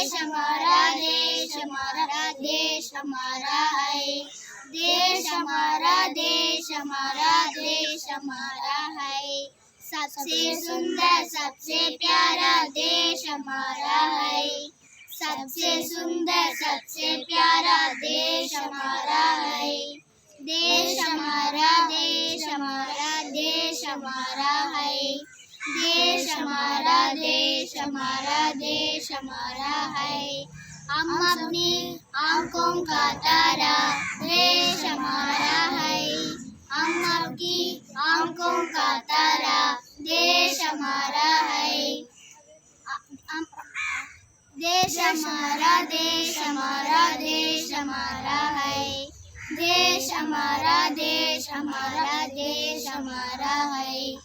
देश हमारा देश हमारा है। देश हमारा देश हमारा है। सबसे सुंदर सबसे प्यारा देश हमारा है। सबसे सुंदर सबसे प्यारा देश हमारा है। देश हमारा देश हमारा है। देश हमारा है। हम अपनी आंखों का तारा देश हमारा है। हम आपकी आंखों का तारा देश हमारा है। देश हमारा है। देश हमारा है।